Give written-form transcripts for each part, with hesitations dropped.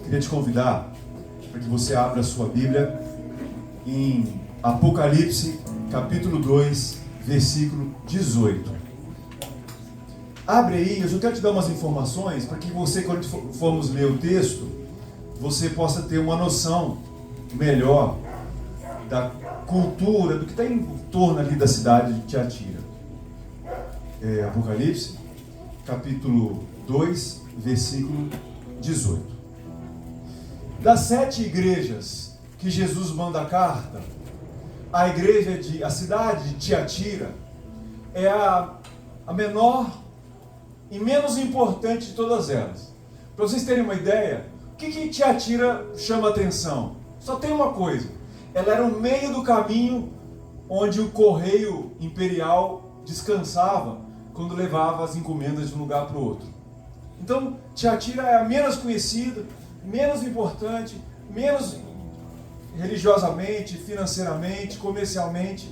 Queria te convidar para que você abra a sua Bíblia em Apocalipse, capítulo 2, versículo 18. Abre aí, eu só quero te dar umas informações para que você, quando formos ler o texto, você possa ter uma noção melhor da cultura, do que está em torno ali da cidade de Tiatira. Apocalipse, capítulo 2, versículo 18. Das 7 igrejas que Jesus manda a carta, a cidade de Tiatira é a menor e menos importante de todas elas. Para vocês terem uma ideia, o que Tiatira chama atenção? Só tem uma coisa: ela era o meio do caminho onde o correio imperial descansava quando levava as encomendas de um lugar para o outro. Então, Tiatira é a menos conhecida, menos importante, menos religiosamente, financeiramente, comercialmente.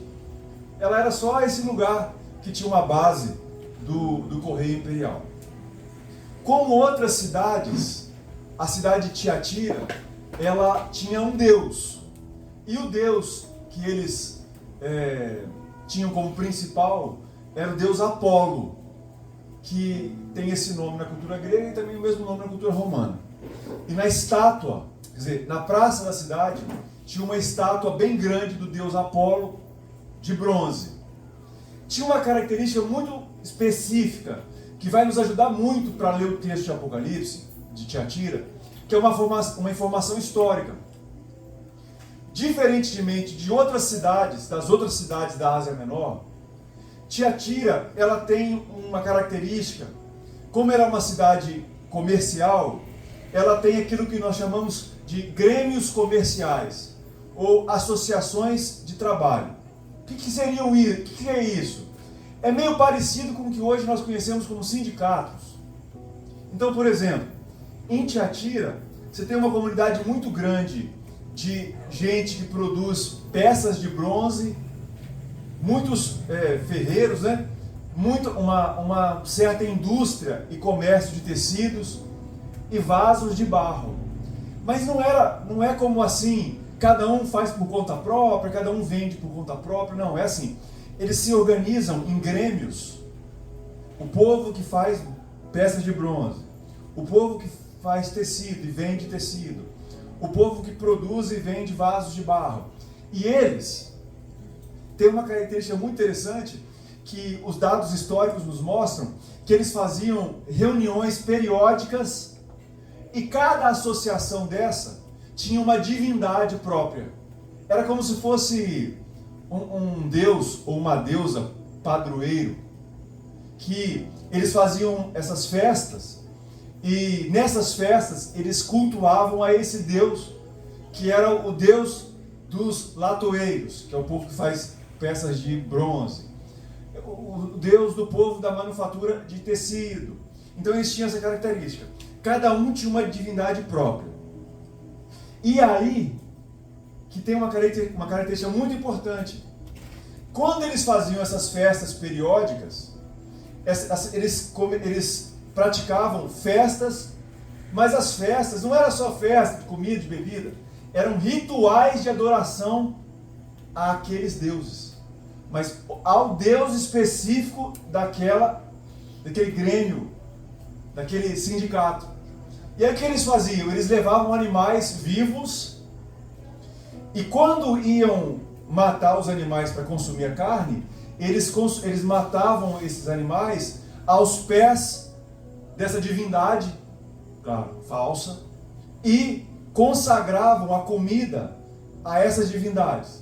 Ela era só esse lugar que tinha uma base do correio imperial. Como outras cidades, a cidade de Tiatira, ela tinha um deus. E o deus que eles tinham como principal era o deus Apolo, que tem esse nome na cultura grega e também o mesmo nome na cultura romana. E na estátua, quer dizer, na praça da cidade, tinha uma estátua bem grande do deus Apolo, de bronze. Tinha uma característica muito específica, que vai nos ajudar muito para ler o texto de Apocalipse, de Tiatira, que é uma informação histórica. Diferentemente de outras cidades, das outras cidades da Ásia Menor, Tiatira, ela tem uma característica. Como ela é uma cidade comercial, ela tem aquilo que nós chamamos de grêmios comerciais, ou associações de trabalho. O que é isso? É meio parecido com o que hoje nós conhecemos como sindicatos. Então, por exemplo, em Tiatira, você tem uma comunidade muito grande de gente que produz peças de bronze, muitos ferreiros, né? Uma certa indústria e comércio de tecidos e vasos de barro. Mas não é como assim, cada um faz por conta própria, cada um vende por conta própria. Não, é assim, eles se organizam em grêmios. O povo que faz peças de bronze, o povo que faz tecido e vende tecido, o povo que produz e vende vasos de barro. E eles têm uma característica muito interessante, que os dados históricos nos mostram, que eles faziam reuniões periódicas e cada associação dessa tinha uma divindade própria. Era como se fosse um deus ou uma deusa padroeiro, que eles faziam essas festas, e nessas festas eles cultuavam a esse deus, que era o deus dos latoeiros, que é o povo que faz peças de bronze, o deus do povo da manufatura de tecido. Então eles tinham essa característica, cada um tinha uma divindade própria. E aí que tem uma característica muito importante: quando eles faziam essas festas periódicas, eles praticavam festas, mas as festas não era só festa de comida, de bebida, eram rituais de adoração àqueles deuses, mas ao deus específico daquele grêmio, daquele sindicato. E aí o que eles faziam? Eles levavam animais vivos, e quando iam matar os animais para consumir a carne, eles matavam esses animais aos pés dessa divindade, claro, falsa, e consagravam a comida a essas divindades.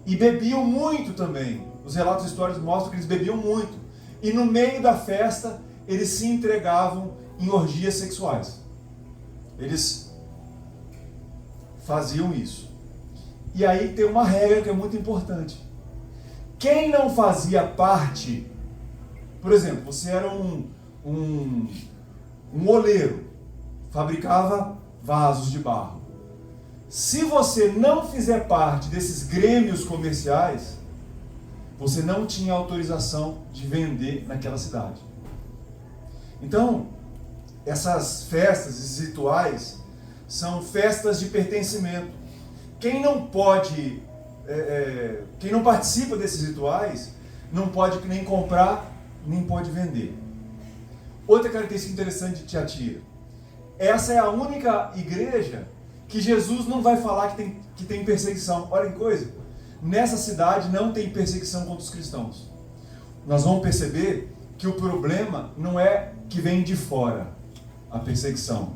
E bebiam muito também. Os relatos históricos mostram que eles bebiam muito. E no meio da festa, eles se entregavam em orgias sexuais. Eles faziam isso. E aí tem uma regra que é muito importante. Quem não fazia parte, por exemplo, você era um oleiro, fabricava vasos de barro. Se você não fizer parte desses grêmios comerciais, você não tinha autorização de vender naquela cidade. Então, essas festas, esses rituais, são festas de pertencimento. Quem não participa desses rituais, não pode nem comprar, nem pode vender. Outra característica interessante de Tiatira: essa é a única igreja que Jesus não vai falar que tem perseguição. Olha que coisa, nessa cidade não tem perseguição contra os cristãos. Nós vamos perceber que o problema não é que vem de fora, a perseguição,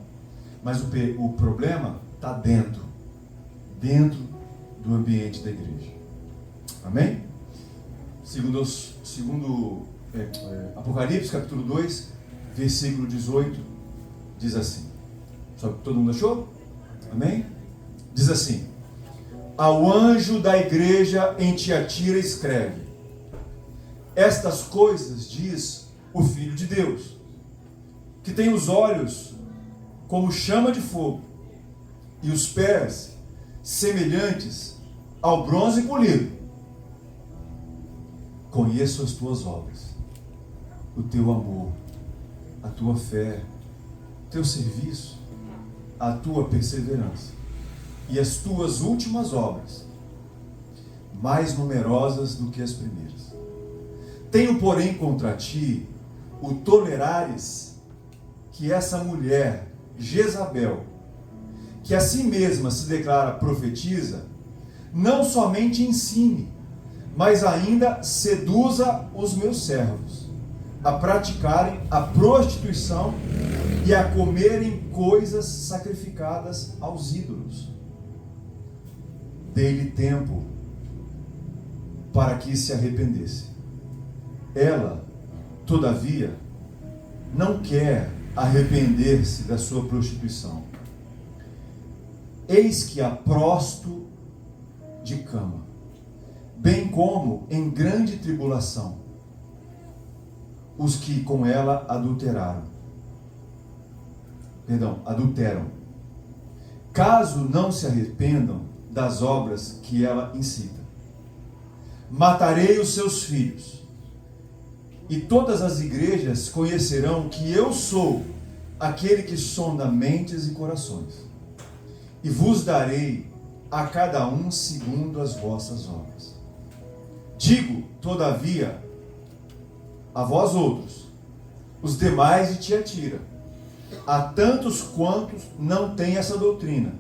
mas o problema está dentro do ambiente da igreja. Amém? Segundo Apocalipse capítulo 2, versículo 18, diz assim. Só que todo mundo achou? Amém? Diz assim: ao anjo da igreja em Tiatira escreve: estas coisas diz o Filho de Deus, que tem os olhos como chama de fogo e os pés semelhantes ao bronze polido. Conheço as tuas obras, o teu amor, a tua fé, o teu serviço, a tua perseverança e as tuas últimas obras, mais numerosas do que as primeiras. Tenho, porém, contra ti o tolerares que essa mulher, Jezabel, que a si mesma se declara profetiza, não somente ensine, mas ainda seduza os meus servos a praticarem a prostituição e a comerem coisas sacrificadas aos ídolos. Dei-lhe tempo para que se arrependesse. Ela, todavia, não quer arrepender-se da sua prostituição. Eis que a prosto de cama, bem como em grande tribulação, os que com ela adulteram. Caso não se arrependam das obras que ela incita, matarei os seus filhos, e todas as igrejas conhecerão que eu sou aquele que sonda mentes e corações, e vos darei a cada um segundo as vossas obras. Digo, todavia, a vós outros, os demais de Tiatira, a tantos quantos não têm essa doutrina,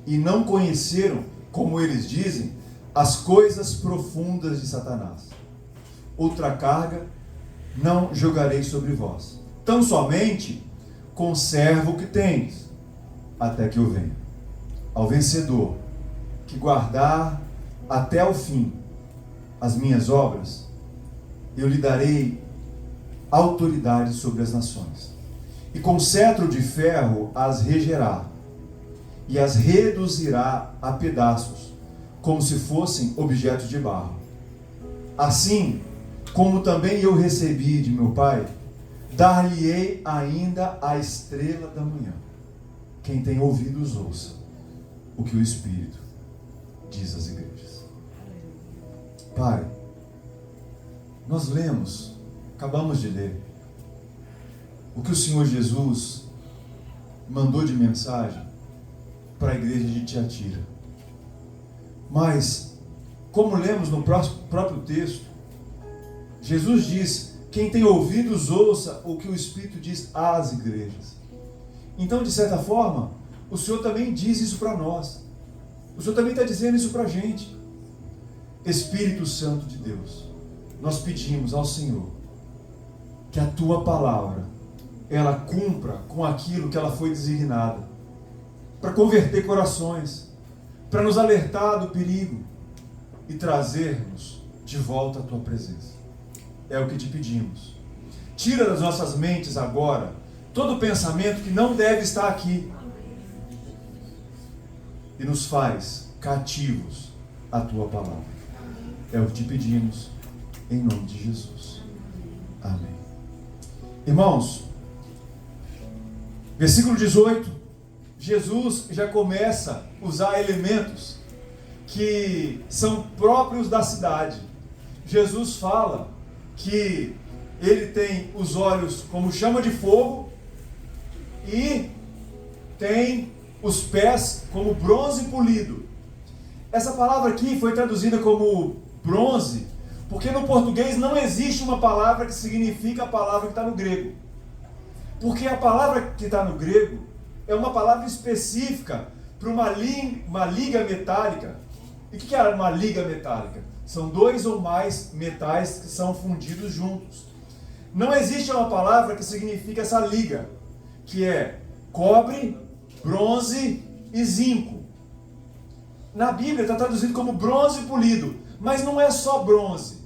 e não conheceram, como eles dizem, as coisas profundas de Satanás. Outra carga não jogarei sobre vós. Tão somente conserva o que tens, até que eu venha. Ao vencedor, que guardar até o fim as minhas obras, eu lhe darei autoridade sobre as nações, e com cetro de ferro as regerá, e as reduzirá a pedaços, como se fossem objetos de barro. Assim como também eu recebi de meu Pai, dar-lhe-ei ainda a estrela da manhã. Quem tem ouvidos, ouça o que o Espírito diz às igrejas. Pai, nós acabamos de ler o que o Senhor Jesus mandou de mensagem para a igreja de Tiatira. Mas, como lemos no próprio texto, Jesus diz: quem tem ouvidos, ouça o que o Espírito diz às igrejas. Então, de certa forma, o Senhor também diz isso para nós. O Senhor também está dizendo isso para a gente. Espírito Santo de Deus, nós pedimos ao Senhor que a Tua palavra, ela cumpra com aquilo que ela foi designada, para converter corações, para nos alertar do perigo e trazermos de volta a Tua presença. É o que te pedimos. Tira das nossas mentes agora todo pensamento que não deve estar aqui e nos faz cativos à Tua palavra. É o que te pedimos em nome de Jesus. Amém. Irmãos, versículo 18, Jesus já começa a usar elementos que são próprios da cidade. Jesus fala que ele tem os olhos como chama de fogo e tem os pés como bronze polido. Essa palavra aqui foi traduzida como bronze, porque no português não existe uma palavra que significa a palavra que está no grego. Porque a palavra que está no grego é uma palavra específica para uma liga metálica. E o que é uma liga metálica? São dois ou mais metais que são fundidos juntos. Não existe uma palavra que significa essa liga, que é cobre, bronze e zinco. Na Bíblia está traduzido como bronze polido, mas não é só bronze.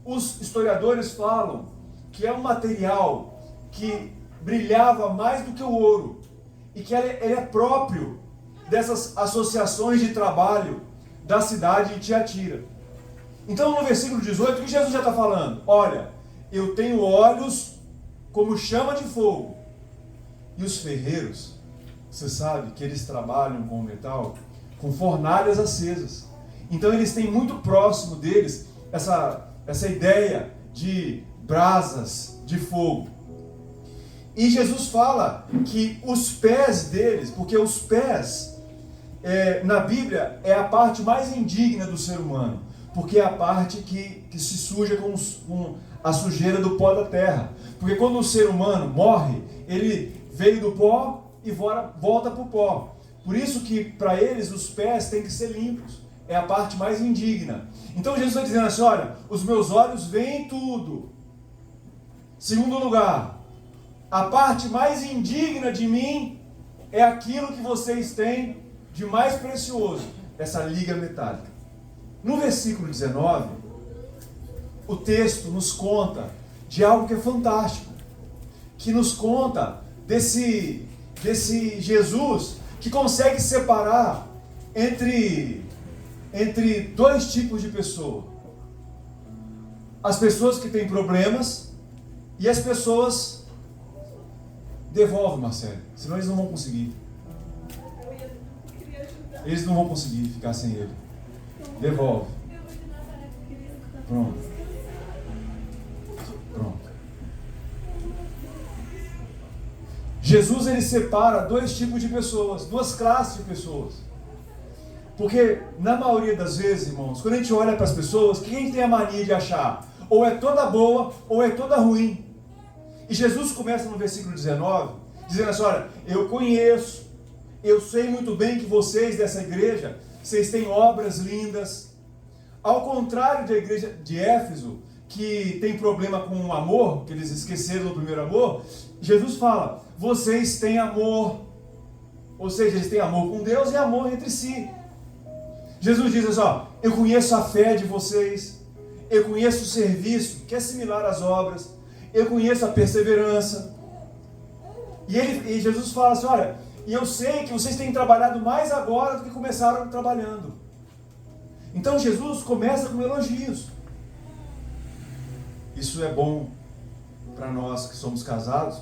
Os historiadores falam que é um material que brilhava mais do que o ouro e que ele é próprio dessas associações de trabalho da cidade de Tiatira. Então no versículo 18, o que Jesus já está falando? Olha, eu tenho olhos como chama de fogo. E os ferreiros, você sabe que eles trabalham com metal, com fornalhas acesas. Então eles têm muito próximo deles essa ideia de brasas de fogo. E Jesus fala que os pés deles, porque os pés na Bíblia é a parte mais indigna do ser humano, porque é a parte que se suja com a sujeira do pó da terra. Porque quando o ser humano morre, ele veio do pó e volta para o pó. Por isso que para eles os pés têm que ser limpos. É a parte mais indigna. Então Jesus está dizendo assim, olha, os meus olhos veem tudo. Segundo lugar, a parte mais indigna de mim é aquilo que vocês têm de mais precioso, essa liga metálica. No versículo 19, o texto nos conta de algo que é fantástico, que nos conta desse Jesus que consegue separar entre dois tipos de pessoa. As pessoas que têm problemas e as pessoas... Devolve, Marcelo, senão eles não vão conseguir. Eles não vão conseguir ficar sem ele. Devolve. Pronto. Jesus, ele separa dois tipos de pessoas, duas classes de pessoas. Porque na maioria das vezes, irmãos, quando a gente olha para as pessoas, quem tem a mania de achar? Ou é toda boa, ou é toda ruim. E Jesus começa no versículo 19, dizendo assim, olha, eu conheço, eu sei muito bem que vocês dessa igreja, vocês têm obras lindas. Ao contrário da igreja de Éfeso, que tem problema com o amor, que eles esqueceram do primeiro amor, Jesus fala, vocês têm amor. Ou seja, eles têm amor com Deus e amor entre si. Jesus diz assim, ó, eu conheço a fé de vocês, eu conheço o serviço, que é similar às obras, eu conheço a perseverança. E Jesus fala assim, olha, e eu sei que vocês têm trabalhado mais agora do que começaram trabalhando. Então Jesus começa com elogios. Isso é bom para nós que somos casados,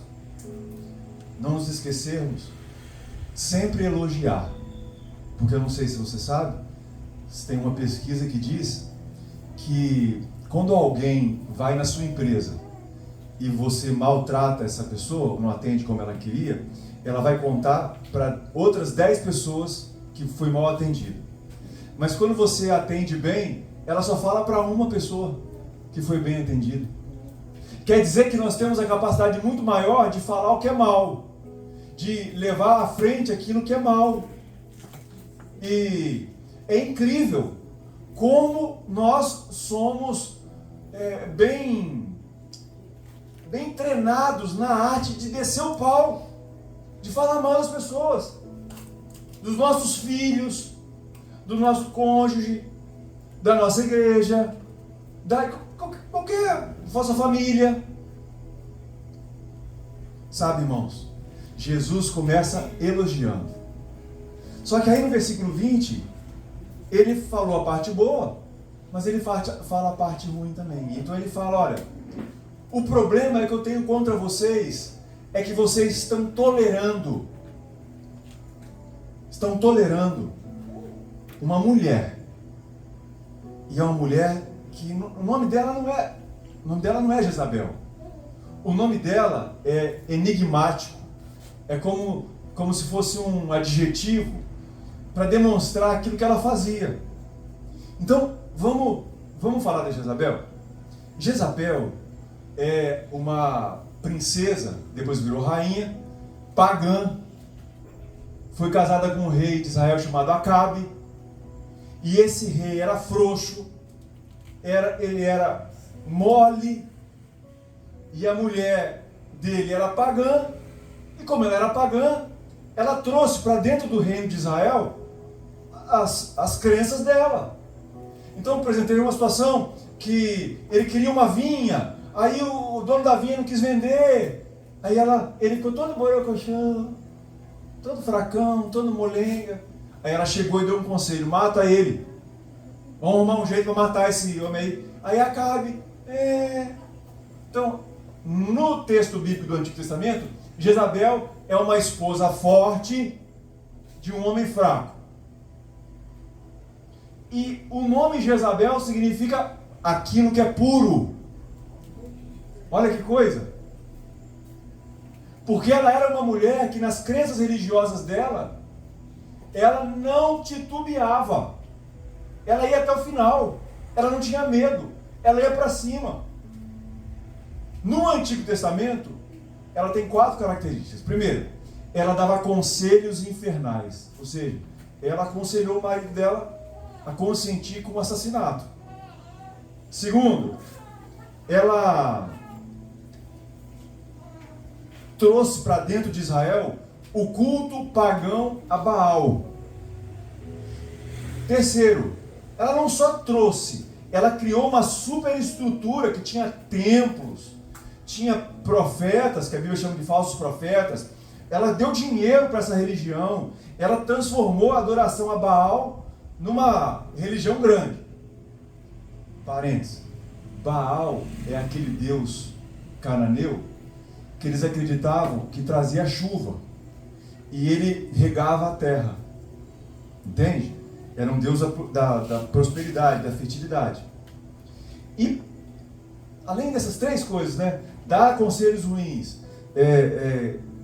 não nos esquecermos, sempre elogiar. Porque eu não sei se você sabe, tem uma pesquisa que diz que quando alguém vai na sua empresa e você maltrata essa pessoa, não atende como ela queria, ela vai contar para outras 10 pessoas que foi mal atendida. Mas quando você atende bem, ela só fala para uma pessoa que foi bem atendida. Quer dizer que nós temos a capacidade muito maior de falar o que é mal, de levar à frente aquilo que é mal. E é incrível como nós somos bem treinados na arte de descer o pau, de falar mal das pessoas, dos nossos filhos, do nosso cônjuge, da nossa igreja, da qualquer vossa família. Sabe, irmãos, Jesus começa elogiando. Só que aí no versículo 20, ele falou a parte boa, mas ele fala a parte ruim também. Então ele fala, olha, o problema que eu tenho contra vocês é que vocês estão tolerando uma mulher. E é uma mulher que o nome dela não é Jezabel. O nome dela é enigmático. É como como se fosse um adjetivo para demonstrar aquilo que ela fazia. Então, vamos falar de Jezabel? Jezabel é uma princesa, depois virou rainha, pagã, foi casada com um rei de Israel chamado Acabe, e esse rei era frouxo, ele era mole, e a mulher dele era pagã, e como ela era pagã, ela trouxe para dentro do reino de Israel as crenças dela. Então, por exemplo, teve uma situação que ele queria uma vinha, aí o dono da vinha não quis vender, aí ele ficou todo borocochão, todo fracão, todo molenga. Aí ela chegou e deu um conselho: mata ele, vamos arrumar um jeito para matar esse homem aí. Aí Acabe, Então, no texto bíblico do Antigo Testamento, Jezabel é uma esposa forte de um homem fraco. E o nome Jezabel significa aquilo que é puro. Olha que coisa. Porque ela era uma mulher que nas crenças religiosas dela, ela não titubeava. Ela ia até o final. Ela não tinha medo. Ela ia para cima. No Antigo Testamento, ela tem 4 características. Primeiro, ela dava conselhos infernais. Ou seja, ela aconselhou o marido dela a consentir com o assassinato. Segundo, ela trouxe para dentro de Israel o culto pagão a Baal. Terceiro, ela não só trouxe, ela criou uma superestrutura que tinha templos, tinha profetas, que a Bíblia chama de falsos profetas. Ela deu dinheiro para essa religião, ela transformou a adoração a Baal numa religião grande. Parênteses, Baal é aquele deus cananeu que eles acreditavam que trazia chuva e ele regava a terra, entende? Era um deus da prosperidade, da fertilidade. E além dessas 3 coisas, né, dar conselhos ruins,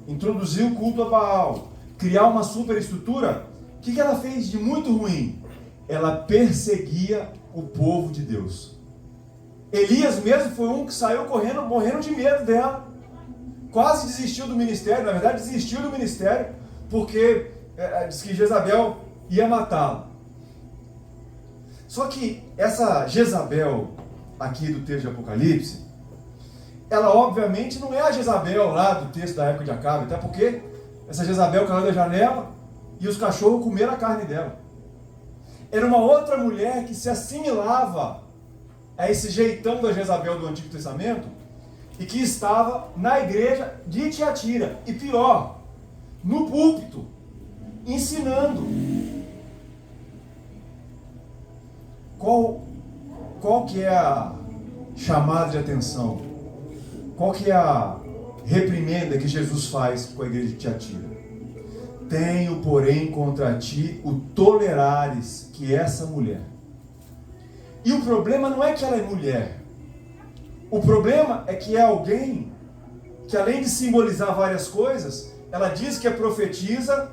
introduzir o culto a Baal, criar uma superestrutura, o que ela fez de muito ruim? Ela perseguia o povo de Deus. Elias mesmo foi um que saiu correndo, morrendo de medo dela. Quase desistiu do ministério, na verdade desistiu do ministério, porque diz que Jezabel ia matá-lo. Só que essa Jezabel aqui do texto de Apocalipse, ela obviamente não é a Jezabel lá do texto da época de Acabe, até porque essa Jezabel caiu da janela e os cachorros comeram a carne dela. Era uma outra mulher que se assimilava a esse jeitão da Jezabel do Antigo Testamento e que estava na igreja de Tiatira. E pior, no púlpito, ensinando. Qual que é a chamada de atenção? Qual que é a reprimenda que Jesus faz com a igreja de Tiatira? Tenho, porém, contra ti o tolerares que essa mulher. E o problema não é que ela é mulher. O problema é que é alguém que, além de simbolizar várias coisas, ela diz que é profetiza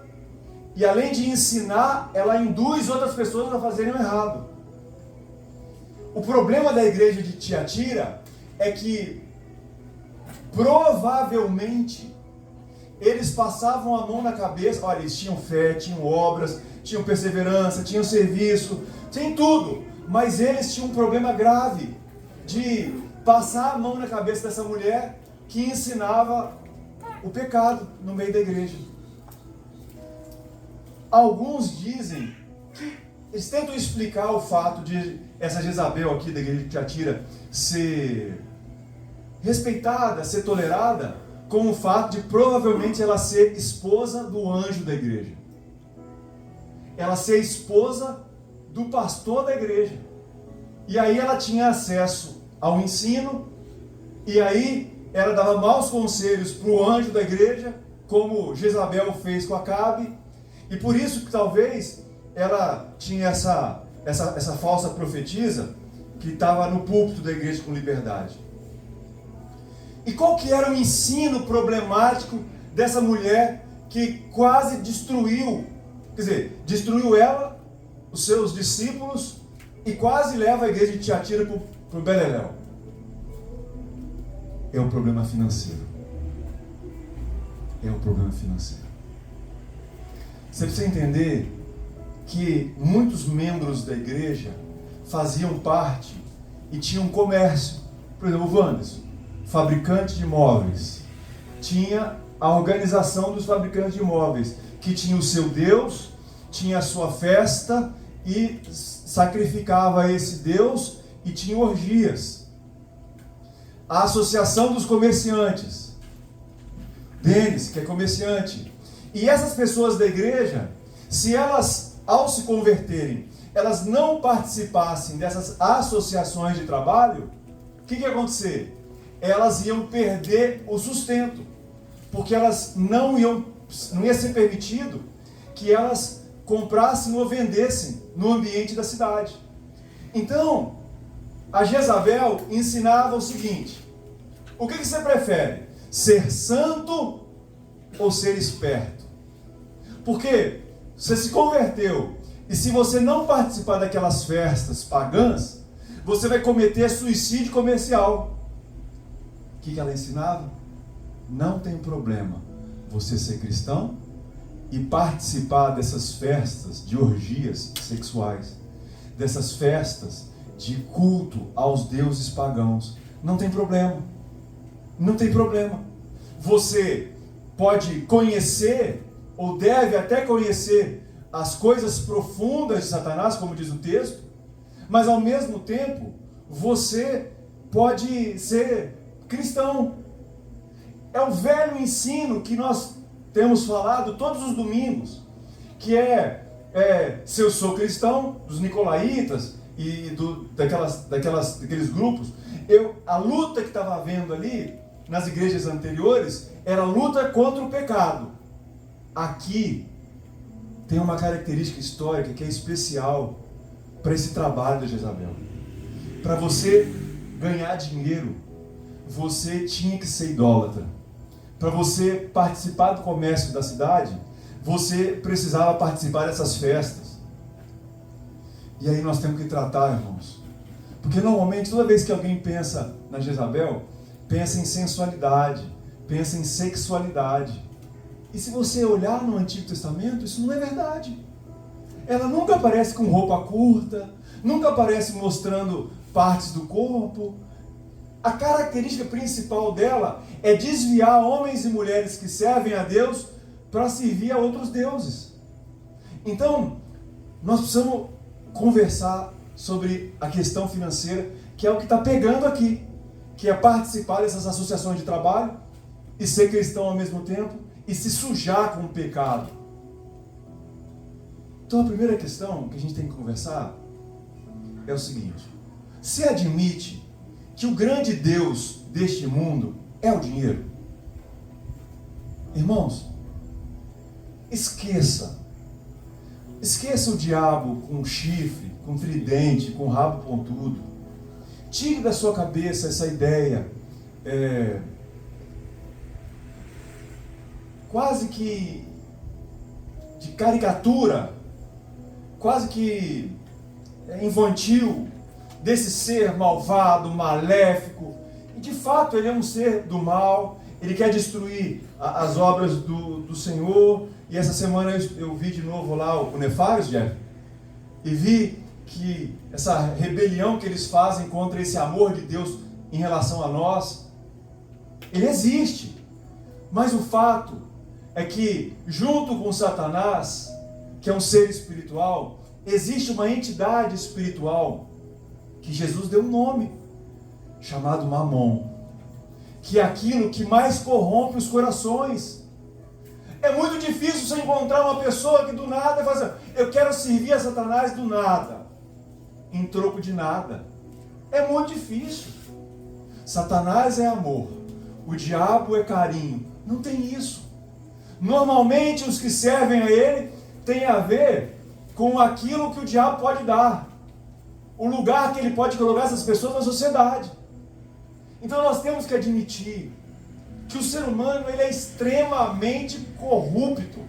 e, além de ensinar, ela induz outras pessoas a fazerem o errado. O problema da igreja de Tiatira é que, provavelmente, eles passavam a mão na cabeça. Olha, eles tinham fé, tinham obras, tinham perseverança, tinham serviço, tinham tudo. Mas eles tinham um problema grave de passar a mão na cabeça dessa mulher que ensinava o pecado no meio da igreja. Alguns dizem que eles tentam explicar o fato de essa Jezabel aqui da igreja de Tiatira ser respeitada, ser tolerada, com o fato de provavelmente ela ser esposa do anjo da igreja. Ela ser esposa do pastor da igreja. E aí ela tinha acesso ao ensino, e aí ela dava maus conselhos para o anjo da igreja, como Jezabel fez com Acabe, e por isso que talvez ela tinha essa falsa profetisa que estava no púlpito da igreja com liberdade. E qual que era o ensino problemático dessa mulher que quase destruiu, quer dizer, destruiu ela, os seus discípulos, e quase leva a igreja de Tiatira para o beleléu. É o problema financeiro. É o problema financeiro. Você precisa entender que muitos membros da igreja faziam parte e tinham comércio. Por exemplo, o Wanderson, fabricante de móveis, tinha a organização dos fabricantes de móveis, que tinha o seu Deus, tinha a sua festa e sacrificava esse Deus e tinha orgias. A associação dos comerciantes, Denis, que é comerciante. E essas pessoas da igreja, se elas, ao se converterem, elas não participassem dessas associações de trabalho, o que ia acontecer? Elas iam perder o sustento, porque elas não ia ser permitido que elas comprassem ou vendessem no ambiente da cidade. Então, a Jezabel ensinava o seguinte: o que você prefere? Ser santo ou ser esperto? Porque você se converteu, e se você não participar daquelas festas pagãs, você vai cometer suicídio comercial. O que ela ensinava? Não tem problema você ser cristão e participar dessas festas de orgias sexuais, dessas festas de culto aos deuses pagãos. Não tem problema. Não tem problema. Você pode conhecer, ou deve até conhecer, as coisas profundas de Satanás, como diz o texto, mas ao mesmo tempo, você pode ser cristão. É o velho ensino que nós temos falado todos os domingos, que se eu sou cristão, dos nicolaítas e daqueles grupos, a luta que estava havendo ali, nas igrejas anteriores, era a luta contra o pecado. Aqui tem uma característica histórica que é especial para esse trabalho de Jezabel. Para você ganhar dinheiro, você tinha que ser idólatra. Para você participar do comércio da cidade, você precisava participar dessas festas. E aí nós temos que tratar, irmãos. Porque normalmente, toda vez que alguém pensa na Jezabel, pensa em sensualidade, pensa em sexualidade. E se você olhar no Antigo Testamento, isso não é verdade. Ela nunca aparece com roupa curta, nunca aparece mostrando partes do corpo. A característica principal dela é desviar homens e mulheres que servem a Deus para servir a outros deuses. Então, nós precisamos conversar sobre a questão financeira, que é o que está pegando aqui, que é participar dessas associações de trabalho e ser cristão ao mesmo tempo e se sujar com o pecado. Então, a primeira questão que a gente tem que conversar é o seguinte: você admite que o grande Deus deste mundo é o dinheiro? Irmãos, esqueça o diabo com chifre, com tridente, com rabo pontudo. Tire da sua cabeça essa ideia quase que de caricatura, quase que infantil, desse ser malvado, maléfico. E de fato ele é um ser do mal, ele quer destruir as obras do Senhor. E essa semana eu vi de novo lá o Nefários, Jeff, e vi que essa rebelião que eles fazem contra esse amor de Deus em relação a nós, ele existe. Mas o fato é que, junto com Satanás, que é um ser espiritual, existe uma entidade espiritual que Jesus deu um nome, chamado Mamon, que é aquilo que mais corrompe os corações. É muito difícil você encontrar uma pessoa que do nada fala assim: eu quero servir a Satanás do nada, em troco de nada. É muito difícil. Satanás é amor, o diabo é carinho. Não tem isso. Normalmente os que servem a ele têm a ver com aquilo que o diabo pode dar, o lugar que ele pode colocar essas pessoas na sociedade. Então nós temos que admitir que o ser humano ele é extremamente corrupto.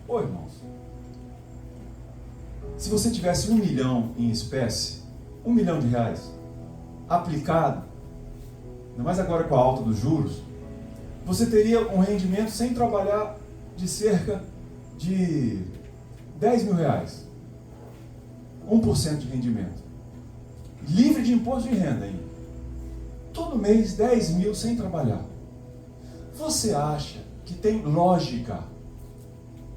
Ô irmãos, se você tivesse 1 milhão em espécie, 1 milhão de reais, aplicado, ainda mais agora com a alta dos juros, você teria um rendimento sem trabalhar de cerca de 10 mil reais. 1% de rendimento. Livre de imposto de renda ainda. Todo mês 10 mil sem trabalhar. Você acha que tem lógica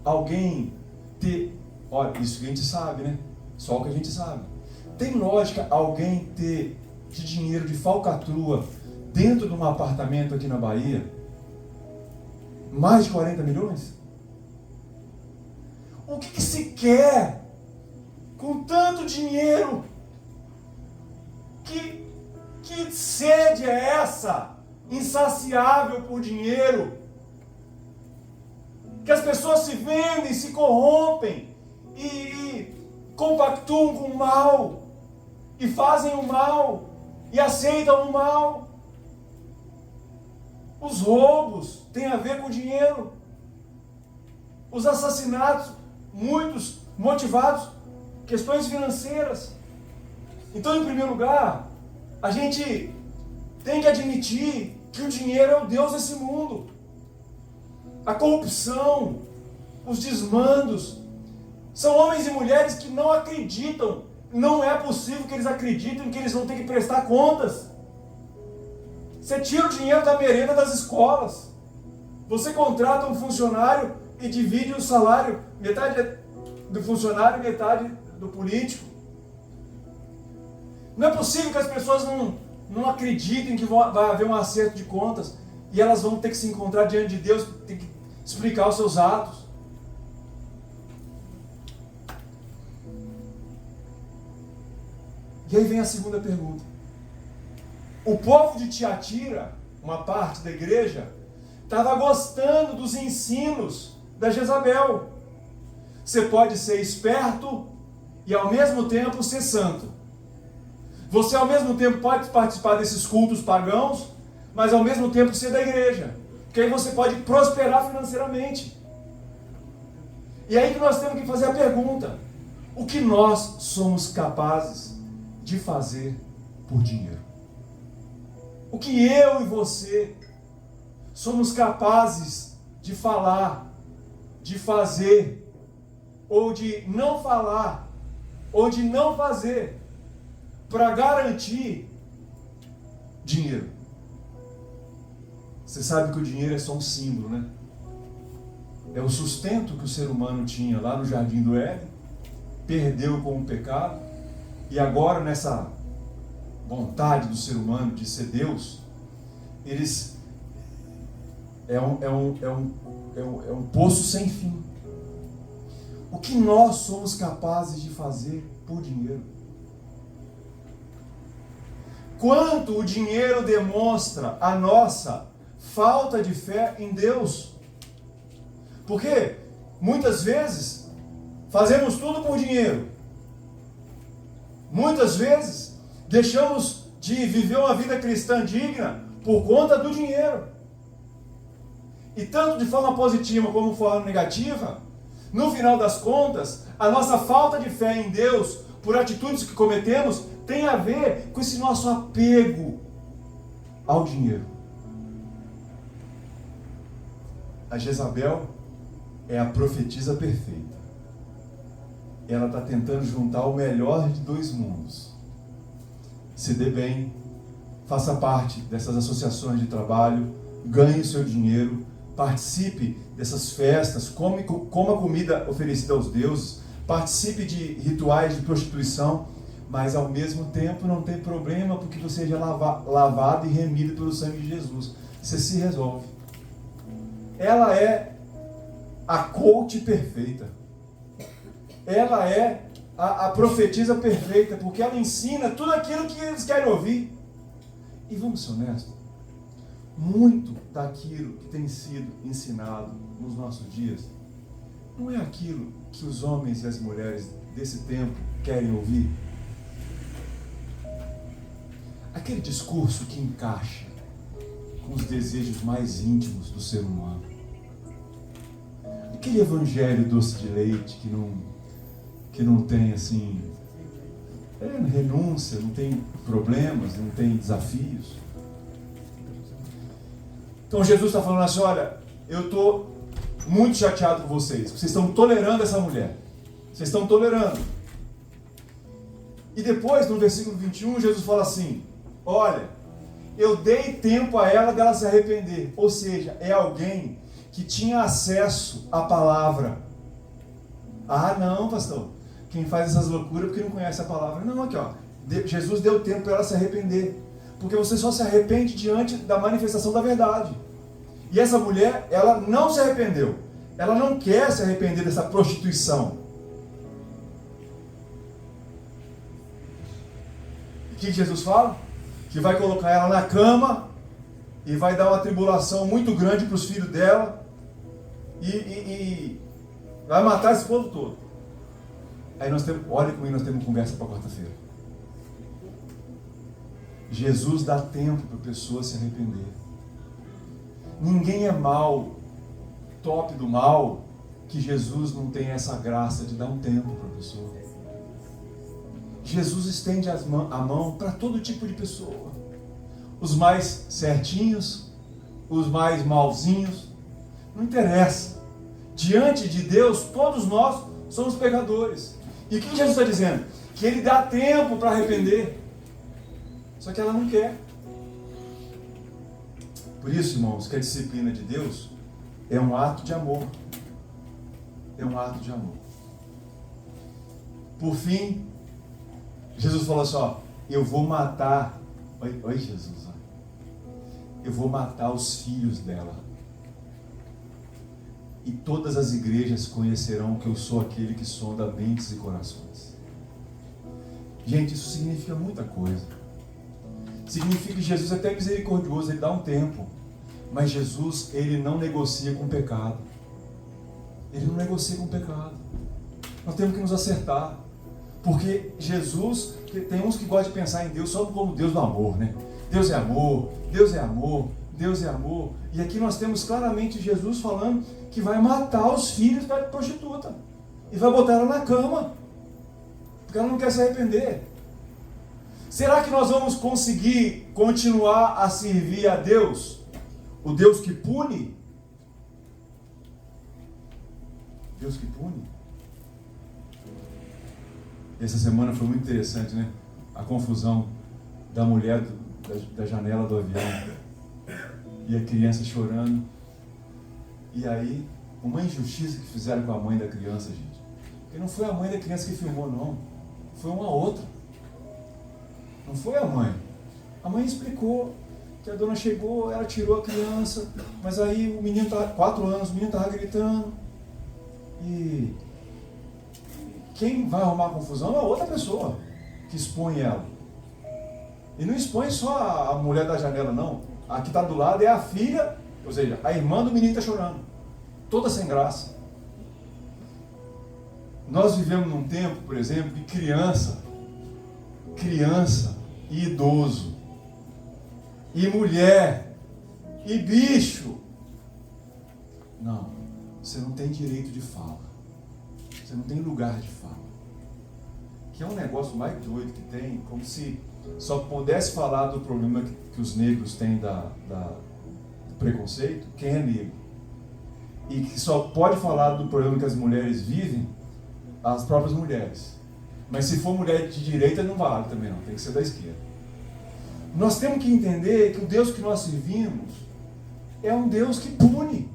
alguém ter... Olha, isso que a gente sabe, né? Só o que a gente sabe. Tem lógica alguém ter de dinheiro de falcatrua dentro de um apartamento aqui na Bahia? Mais de 40 milhões? O que se quer com tanto dinheiro? Que sede é essa? Insaciável por dinheiro? Que as pessoas se vendem, se corrompem e compactuam com o mal e fazem o mal e aceitam o mal. Os roubos têm a ver com dinheiro. Os assassinatos, muitos motivados por questões financeiras. Então, em primeiro lugar, a gente tem que admitir que o dinheiro é o Deus desse mundo. A corrupção, os desmandos, são homens e mulheres que não acreditam, não é possível que eles acreditem que eles vão ter que prestar contas. Você tira o dinheiro da merenda das escolas, você contrata um funcionário e divide o salário, metade do funcionário e metade do político. Não é possível que as pessoas não acreditem que vai haver um acerto de contas e elas vão ter que se encontrar diante de Deus, ter que explicar os seus atos. E aí vem a segunda pergunta. O povo de Tiatira, uma parte da igreja, estava gostando dos ensinos da Jezabel. Você pode ser esperto e ao mesmo tempo ser santo. Você ao mesmo tempo pode participar desses cultos pagãos, mas ao mesmo tempo ser da igreja. Porque aí você pode prosperar financeiramente. E aí que nós temos que fazer a pergunta: o que nós somos capazes de fazer por dinheiro? O que eu e você somos capazes de falar, de fazer, ou de não falar, ou de não fazer, para garantir dinheiro? Você sabe que o dinheiro é só um símbolo, né? É o sustento que o ser humano tinha lá no Jardim do Éden, perdeu com o pecado, e agora nessa vontade do ser humano de ser Deus, eles é um poço sem fim. O que nós somos capazes de fazer por dinheiro? Quanto o dinheiro demonstra a nossa falta de fé em Deus? Porque muitas vezes fazemos tudo por dinheiro. Muitas vezes deixamos de viver uma vida cristã digna por conta do dinheiro. E tanto de forma positiva como de forma negativa, no final das contas, a nossa falta de fé em Deus por atitudes que cometemos tem a ver com esse nosso apego ao dinheiro. A Jezabel é a profetisa perfeita. Ela está tentando juntar o melhor de dois mundos. Se dê bem, faça parte dessas associações de trabalho, ganhe o seu dinheiro, participe dessas festas, coma a comida oferecida aos deuses, participe de rituais de prostituição, mas ao mesmo tempo não tem problema porque você seja lavado e remido pelo sangue de Jesus. Você se resolve. Ela é a coach perfeita. Ela é a profetisa perfeita, porque ela ensina tudo aquilo que eles querem ouvir. E vamos ser honestos, muito daquilo que tem sido ensinado nos nossos dias não é aquilo que os homens e as mulheres desse tempo querem ouvir. Aquele discurso que encaixa, com os desejos mais íntimos do ser humano. Aquele evangelho doce de leite que não tem assim, renúncia, não tem problemas, não tem desafios. Então Jesus está falando assim, olha, eu estou muito chateado com vocês estão tolerando essa mulher. Vocês estão tolerando. E depois, no versículo 21, Jesus fala assim, olha, eu dei tempo a ela dela se arrepender. Ou seja, é alguém que tinha acesso à palavra. Ah, não, pastor. Quem faz essas loucuras porque não conhece a palavra. Não, aqui ó. Jesus deu tempo para ela se arrepender. Porque você só se arrepende diante da manifestação da verdade. E essa mulher, ela não se arrependeu. Ela não quer se arrepender dessa prostituição. O que Jesus fala? Que vai colocar ela na cama e vai dar uma tribulação muito grande para os filhos dela e vai matar esse povo todo. Aí nós temos, olha comigo, nós temos conversa para quarta-feira. Jesus dá tempo para a pessoa se arrepender. Ninguém é mal, top do mal, que Jesus não tem essa graça de dar um tempo para a pessoa. Jesus estende a mão para todo tipo de pessoa. Os mais certinhos, os mais malzinhos, não interessa. Diante de Deus, todos nós somos pecadores. E o que Jesus está dizendo? Que Ele dá tempo para arrepender. Só que ela não quer. Por isso, irmãos, que a disciplina de Deus é um ato de amor. É um ato de amor. Por fim, Jesus falou assim, ó, eu vou matar, oi Jesus, ó, eu vou matar os filhos dela. E todas as igrejas conhecerão que eu sou aquele que sonda mentes e corações. Gente, isso significa muita coisa. Significa que Jesus é até misericordioso, Ele dá um tempo. Mas Jesus, Ele não negocia com o pecado. Ele não negocia com o pecado. Nós temos que nos acertar. Porque Jesus, tem uns que gostam de pensar em Deus só como Deus do amor, né? Deus é amor, Deus é amor, Deus é amor. E aqui nós temos claramente Jesus falando que vai matar os filhos da prostituta. E vai botar ela na cama. Porque ela não quer se arrepender. Será que nós vamos conseguir continuar a servir a Deus? O Deus que pune? Deus que pune? Essa semana foi muito interessante, né? A confusão da mulher da janela do avião. E a criança chorando. E aí, uma injustiça que fizeram com a mãe da criança, gente. Porque não foi a mãe da criança que filmou, não. Foi uma outra. Não foi a mãe. A mãe explicou que a dona chegou, ela tirou a criança, mas aí o menino estava 4 anos, o menino estava gritando. E quem vai arrumar a confusão é a outra pessoa que expõe ela. E não expõe só a mulher da janela, não. A que está do lado é a filha, ou seja, a irmã do menino que está chorando. Toda sem graça. Nós vivemos num tempo, por exemplo, de criança e idoso, e mulher, e bicho. Não, você não tem direito de fala. Você não tem lugar de fala. Que é um negócio mais doido que tem, como se só pudesse falar do problema que os negros têm do preconceito, quem é negro. E que só pode falar do problema que as mulheres vivem, as próprias mulheres. Mas se for mulher de direita, não vale também não, tem que ser da esquerda. Nós temos que entender que o Deus que nós servimos é um Deus que pune,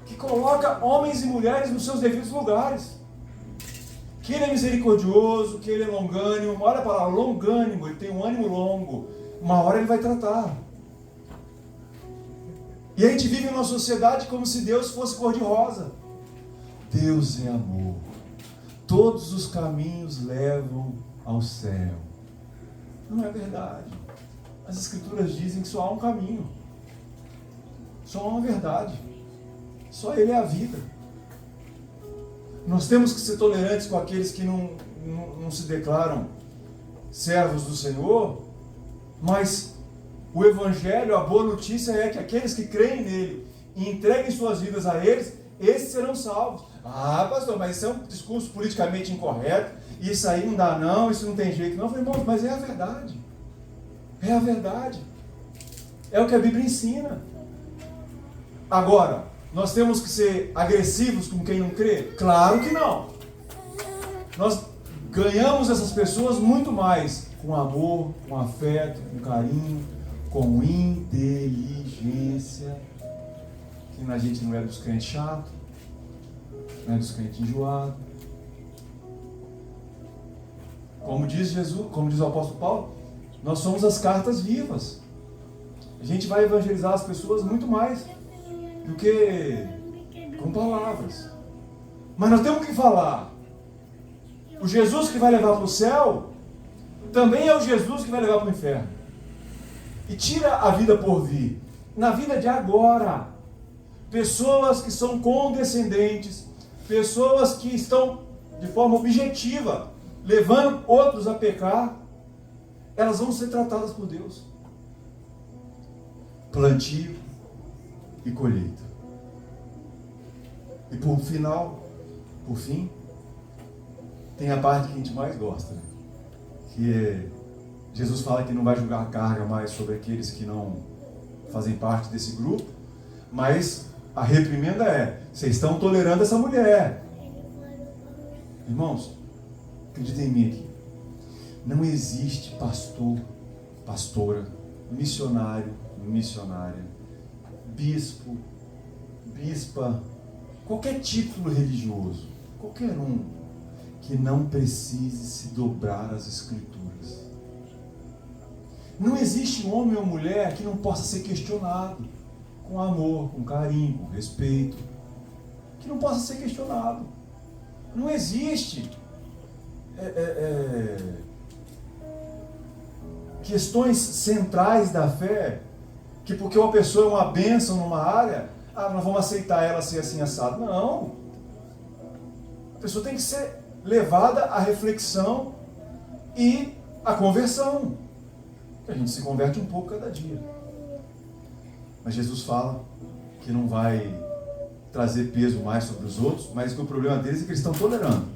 que coloca homens e mulheres nos seus devidos lugares, que Ele é misericordioso, que Ele é longânimo. Olha a palavra, longânimo, Ele tem um ânimo longo, uma hora Ele vai tratar. E a gente vive numa sociedade como se Deus fosse cor-de-rosa. Deus é amor. Todos os caminhos levam ao céu. Não é verdade. As Escrituras dizem que só há um caminho. Só há uma verdade. Só Ele é a vida. Nós temos que ser tolerantes com aqueles que não se declaram servos do Senhor, mas O Evangelho, a boa notícia é que aqueles que creem nele e entreguem suas vidas a eles, esses serão salvos. Ah, pastor, mas isso é um discurso politicamente incorreto, isso aí não dá não, isso não tem jeito não. Eu falei, irmão, mas é a verdade. É a verdade. É o que a Bíblia ensina. Agora, nós temos que ser agressivos com quem não crê? Claro que não. Nós ganhamos essas pessoas muito mais com amor, com afeto, com carinho, com inteligência. Que a gente não é dos crentes chatos, não é dos crentes enjoados. Como diz Jesus, como diz o apóstolo Paulo, nós somos as cartas vivas. A gente vai evangelizar as pessoas muito mais do que com palavras. Mas nós temos que falar. O Jesus que vai levar para o céu também é o Jesus que vai levar para o inferno. E tira a vida por vir. Na vida de agora, pessoas que são condescendentes, pessoas que estão de forma objetiva levando outros a pecar, elas vão ser tratadas por Deus. Plantio e colheita. E por fim, tem a parte que a gente mais gosta, né? Que é, Jesus fala que não vai julgar a carga mais sobre aqueles que não fazem parte desse grupo, mas a reprimenda é: vocês estão tolerando essa mulher. Irmãos, acreditem em mim aqui. Não existe pastor, pastora, missionário, missionária, bispo, bispa, qualquer título religioso, qualquer um, que não precise se dobrar às Escrituras. Não existe homem ou mulher que não possa ser questionado com amor, com carinho, com respeito, que não possa ser questionado. Não existe questões centrais da fé, que porque uma pessoa é uma bênção numa área, nós vamos aceitar ela ser assim assado. Não. A pessoa tem que ser levada à reflexão e à conversão. A gente se converte um pouco cada dia. Mas Jesus fala que não vai trazer peso mais sobre os outros, mas que o problema deles é que eles estão tolerando.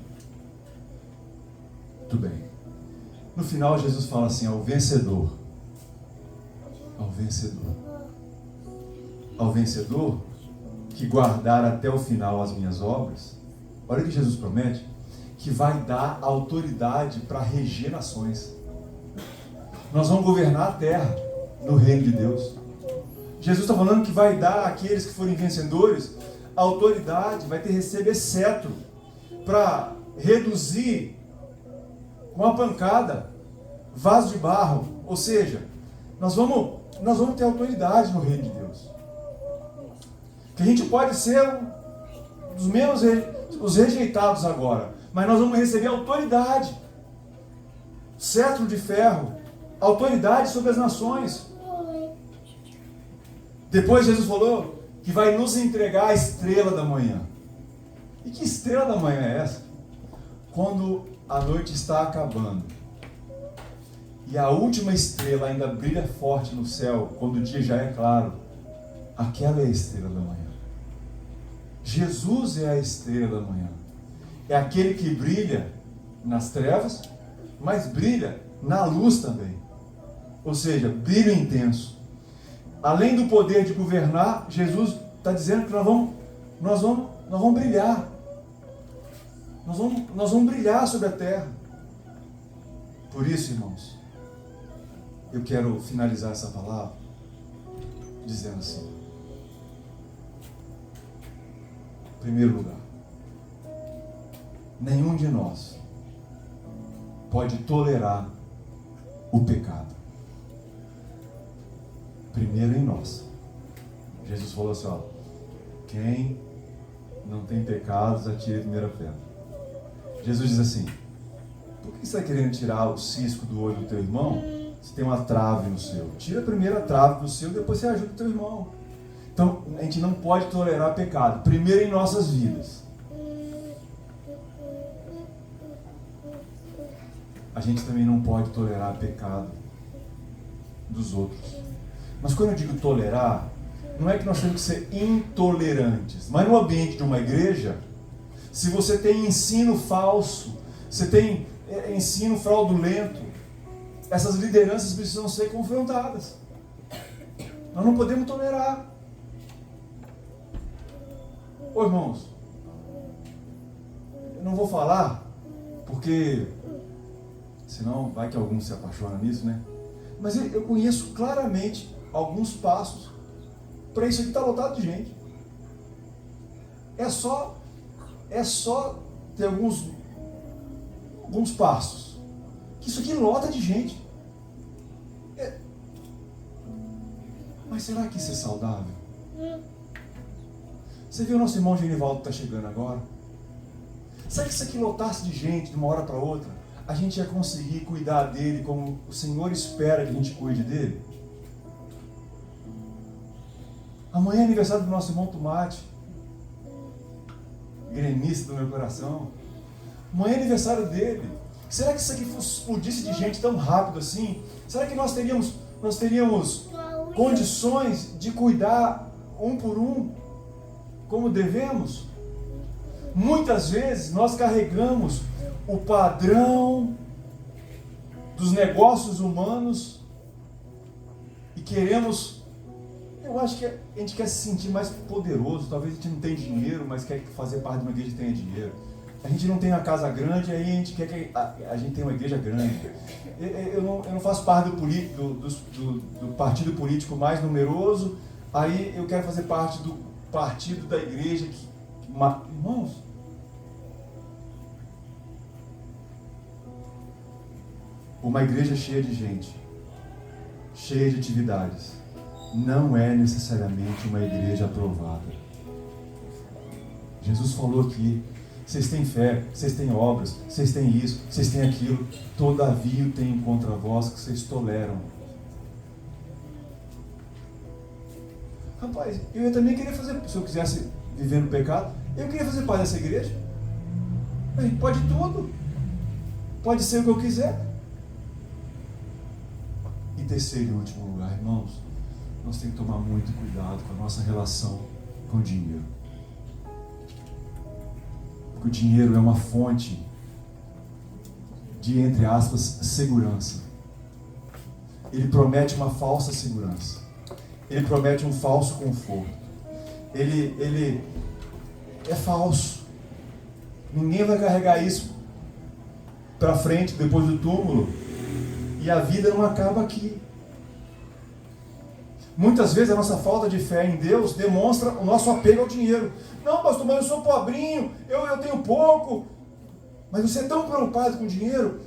Muito bem. No final, Jesus fala assim: ao vencedor, que guardar até o final as minhas obras, olha o que Jesus promete, que vai dar autoridade para reger nações. Nós vamos governar a terra no reino de Deus. Jesus está falando que vai dar àqueles que forem vencedores autoridade, vai receber cetro para reduzir com a pancada vaso de barro. Ou seja, nós vamos ter autoridade no reino de Deus. Que a gente pode ser os menos os rejeitados agora, mas nós vamos receber autoridade, cetro de ferro, autoridade sobre as nações. Depois Jesus falou que vai nos entregar a estrela da manhã. E que estrela da manhã é essa? Quando a noite está acabando e a última estrela ainda brilha forte no céu, quando o dia já é claro, aquela é a estrela da manhã. Jesus é a estrela da manhã. É aquele que brilha nas trevas, mas brilha na luz também. Ou seja, brilho intenso. Além do poder de governar, Jesus está dizendo que nós vamos brilhar. Nós vamos brilhar sobre a terra. Por isso, irmãos, eu quero finalizar essa palavra dizendo assim: em primeiro lugar, nenhum de nós pode tolerar o pecado. Primeiro em nós. Jesus falou assim: ó, quem não tem pecados, atire a primeira pedra. Jesus diz assim: por que você está querendo tirar o cisco do olho do teu irmão se tem uma trave no seu? Tira a primeira trave do seu, depois você ajuda o teu irmão. Então, a gente não pode tolerar pecado. Primeiro em nossas vidas. A gente também não pode tolerar pecado dos outros. Mas quando eu digo tolerar, não é que nós temos que ser intolerantes. Mas no ambiente de uma igreja, se você tem ensino falso, você tem ensino fraudulento, essas lideranças precisam ser confrontadas. Nós não podemos tolerar. Ô irmãos, eu não vou falar, porque senão vai que algum se apaixona nisso, né? Mas eu conheço claramente alguns passos para isso aqui estar lotado de gente. É só ter alguns passos. Isso aqui lota de gente. Mas será que isso é saudável? Você viu o nosso irmão Genivaldo que está chegando agora? Será que isso aqui lotasse de gente de uma hora para outra, a gente ia conseguir cuidar dele como o Senhor espera que a gente cuide dele? Amanhã é aniversário do nosso irmão Tomate, gremista do meu coração. Amanhã é aniversário dele. Será que isso aqui explodisse de gente tão rápido assim? Será que nós teríamos condições de cuidar um por um como devemos? Muitas vezes nós carregamos o padrão dos negócios humanos e queremos, eu acho que a gente quer se sentir mais poderoso. Talvez a gente não tenha dinheiro, mas quer fazer parte de uma igreja que tenha dinheiro. A gente não tem uma casa grande, aí a gente quer que a gente tenha uma igreja grande. Eu não faço parte do partido político mais numeroso, aí eu quero fazer parte do partido da igreja que irmãos, uma igreja cheia de gente, cheia de atividades, não é necessariamente uma igreja aprovada. Jesus falou aqui: vocês têm fé, vocês têm obras, vocês têm isso, vocês têm aquilo, todavia tem contra vós que vocês toleram. Rapaz, eu também queria fazer, se eu quisesse viver no pecado, eu queria fazer parte dessa igreja. Pode tudo, pode ser o que eu quiser. E terceiro e último lugar, irmãos, nós temos que tomar muito cuidado com a nossa relação com o dinheiro. Porque o dinheiro é uma fonte de, entre aspas, segurança. Ele promete uma falsa segurança. Ele promete um falso conforto. Ele é falso. Ninguém vai carregar isso para frente depois do túmulo. E a vida não acaba aqui. Muitas vezes a nossa falta de fé em Deus demonstra o nosso apego ao dinheiro. Não, pastor, mas eu sou pobrinho, eu tenho pouco. Mas você é tão preocupado com o dinheiro,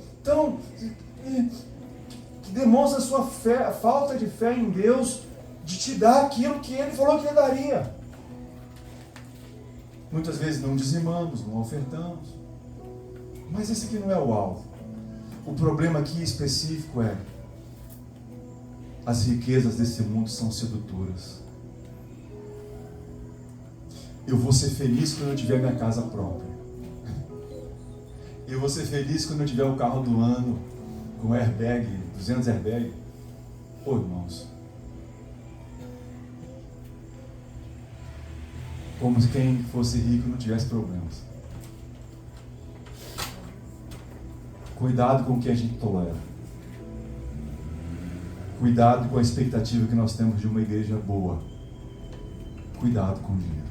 que demonstra a sua fé, a falta de fé em Deus, de te dar aquilo que Ele falou que Ele daria. Muitas vezes não dizimamos, não ofertamos. Mas esse aqui não é o alvo. O problema aqui específico é: as riquezas desse mundo são sedutoras. Eu vou ser feliz quando eu tiver minha casa própria. Eu vou ser feliz quando eu tiver o carro do ano, com airbag, 200 airbag. Ô irmãos, como se quem fosse rico não tivesse problemas. Cuidado com o que a gente tolera. Cuidado com a expectativa que nós temos de uma igreja boa. Cuidado com o dinheiro.